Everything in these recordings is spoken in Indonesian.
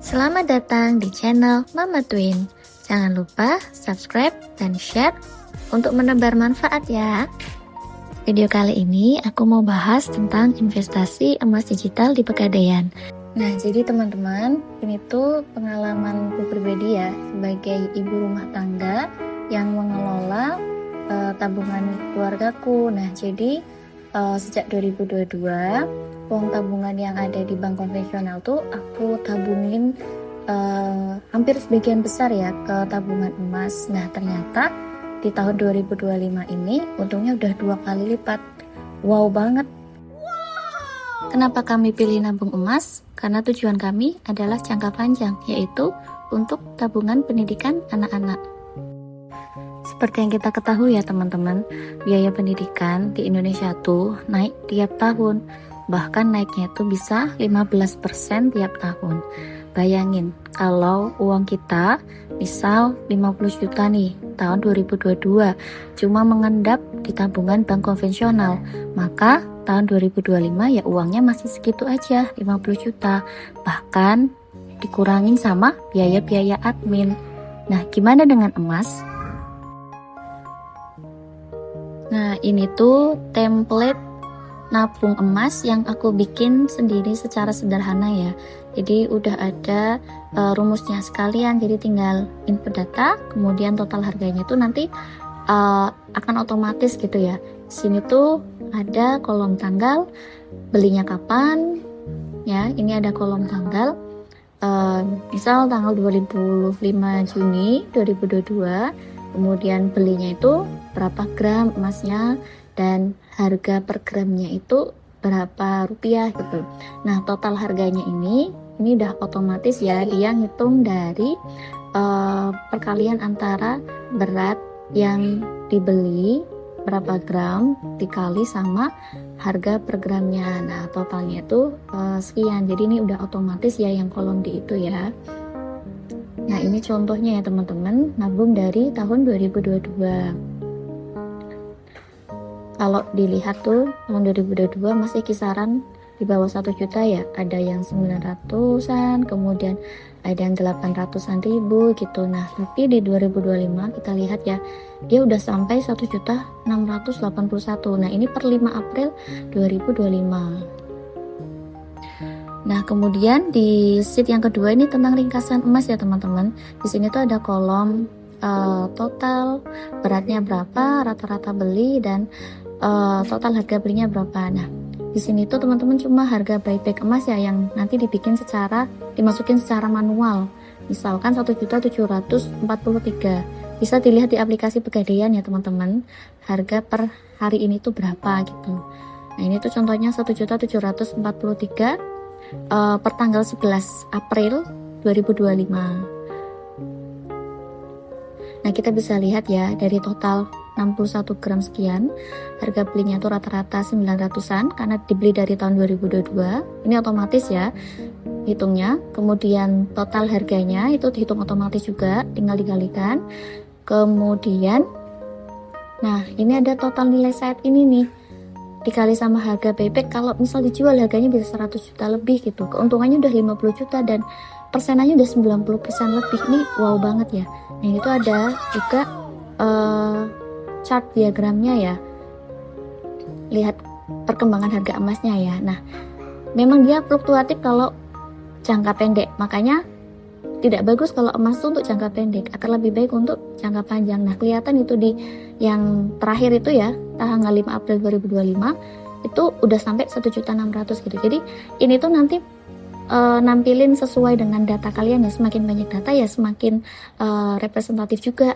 Selamat datang di channel Mama Twin. Jangan lupa subscribe dan share untuk menebar manfaat ya. Video kali ini aku mau bahas tentang investasi emas digital di Pegadaian. Nah, jadi teman-teman, ini tuh pengalamanku pribadi ya sebagai ibu rumah tangga yang mengelola tabungan keluargaku. Nah, jadi sejak 2022 uang tabungan yang ada di bank konvensional tuh aku tabungin hampir sebagian besar ya ke tabungan emas. Nah, ternyata di tahun 2025 ini untungnya udah 2 kali lipat. Wow banget. Kenapa kami pilih nabung emas? Karena tujuan kami adalah jangka panjang, yaitu untuk tabungan pendidikan anak-anak. Seperti yang kita ketahui ya teman-teman, biaya pendidikan di Indonesia tuh naik tiap tahun. Bahkan naiknya itu bisa 15% tiap tahun. Bayangin, kalau uang kita misal 50 juta nih tahun 2022 cuma mengendap di tabungan bank konvensional, maka tahun 2025 ya uangnya masih segitu aja, 50 juta. Bahkan dikurangin sama biaya-biaya admin. Nah, gimana dengan emas? Nah, ini tuh template nabung emas yang aku bikin sendiri secara sederhana ya. Jadi udah ada rumusnya sekalian, jadi tinggal input data, kemudian total harganya itu nanti akan otomatis gitu ya. Sini tuh ada kolom tanggal, belinya kapan ya, ini ada kolom tanggal, misal tanggal 25 Juni 2022, kemudian belinya itu berapa gram emasnya, dan harga per gramnya itu berapa rupiah gitu. Nah, total harganya ini udah otomatis ya, dia ngitung dari perkalian antara berat yang dibeli berapa gram dikali sama harga per gramnya. Nah, totalnya itu sekian. Jadi ini udah otomatis ya yang kolom D itu ya. Nah, ini contohnya ya teman-teman, nabung dari tahun 2022. Kalau dilihat tuh tahun 2022 masih kisaran di bawah 1 juta ya, ada yang 900-an, kemudian ada yang 800-an ribu gitu. Nah, tapi di 2025 kita lihat ya, dia udah sampai 1.681. Nah, ini per 5 April 2025. Nah, kemudian di sheet yang kedua ini tentang ringkasan emas ya teman-teman. Di sini tuh ada kolom total, beratnya berapa, rata-rata beli, dan total harga belinya berapa. Nah, di sini tuh teman-teman cuma harga buyback emas ya yang nanti dimasukin secara manual. Misalkan 1.743. Bisa dilihat di aplikasi Pegadaian ya teman-teman, harga per hari ini tuh berapa gitu. Nah, ini tuh contohnya 1.743 per tanggal 11 April 2025. Nah, kita bisa lihat ya, dari total 61 gram sekian, harga belinya tuh rata-rata 900-an karena dibeli dari tahun 2022. Ini otomatis ya hitungnya. Kemudian total harganya itu dihitung otomatis juga, tinggal dikalikan. Kemudian nah, ini ada total nilai saat ini nih dikali sama harga buyback. Kalau misal dijual harganya bisa 100 juta lebih gitu, keuntungannya udah 50 juta dan persenannya udah 90% lebih. Ini wow banget ya. Nah, itu ada juga chart diagramnya ya, lihat perkembangan harga emasnya ya. Nah, memang dia fluktuatif kalau jangka pendek, makanya tidak bagus kalau emas itu untuk jangka pendek, akan lebih baik untuk jangka panjang. Nah, kelihatan itu di yang terakhir itu ya, tanggal 5 April 2025 itu udah sampai 1.600.000 gitu. Jadi ini tuh nanti nampilin sesuai dengan data kalian ya. Semakin banyak data ya semakin representatif juga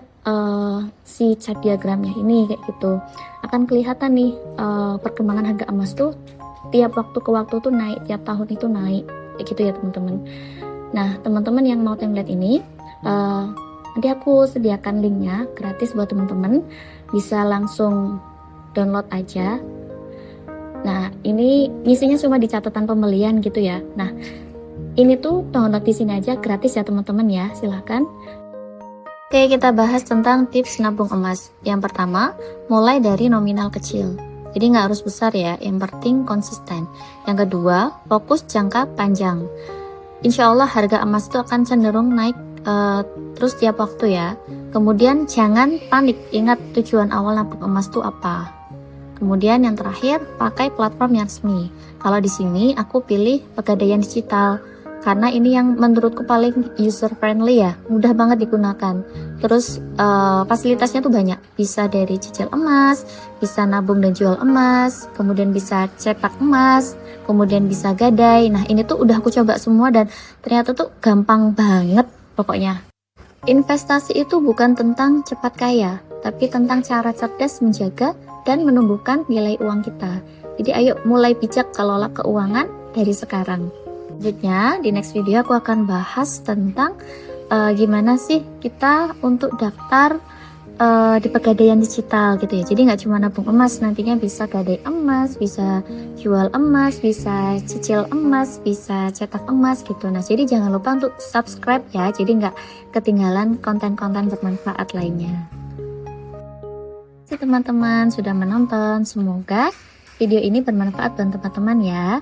si chart diagramnya ini kayak gitu. Akan kelihatan nih perkembangan harga emas tuh tiap waktu ke waktu tuh naik, tiap tahun itu naik kayak gitu ya teman-teman. Nah, teman-teman yang mau template ini nanti aku sediakan linknya gratis buat teman-teman, bisa langsung download aja. Nah, ini isinya cuma di catatan pembelian gitu ya. Nah, ini tuh download di sini aja gratis ya teman-teman ya, silahkan. Oke, kita bahas tentang tips nabung emas. Yang pertama, mulai dari nominal kecil. Jadi nggak harus besar ya, yang penting konsisten. Yang kedua, fokus jangka panjang. insya Allah harga emas itu akan cenderung naik terus tiap waktu ya. Kemudian jangan panik, ingat tujuan awal nabung emas itu apa. Kemudian yang terakhir, pakai platform yang resmi. Kalau di sini aku pilih Pegadaian Digital karena ini yang menurutku paling user friendly ya, mudah banget digunakan. Terus fasilitasnya tuh banyak, bisa dari cicil emas, bisa nabung dan jual emas, kemudian bisa cetak emas, kemudian bisa gadai. Nah ini tuh udah aku coba semua dan ternyata tuh gampang banget pokoknya. Investasi itu bukan tentang cepat kaya, tapi tentang cara cerdas menjaga dan menumbuhkan nilai uang kita. Jadi ayo mulai bijak kelola keuangan dari sekarang. Selanjutnya di next video aku akan bahas tentang gimana sih kita untuk daftar di Pegadaian Digital gitu ya. Jadi nggak cuma nabung emas, nantinya bisa gadai emas, bisa jual emas, bisa cicil emas, bisa cetak emas gitu. Nah jadi jangan lupa untuk subscribe ya, jadi nggak ketinggalan konten-konten bermanfaat lainnya. Terima kasih teman-teman sudah menonton, semoga video ini bermanfaat buat teman-teman ya.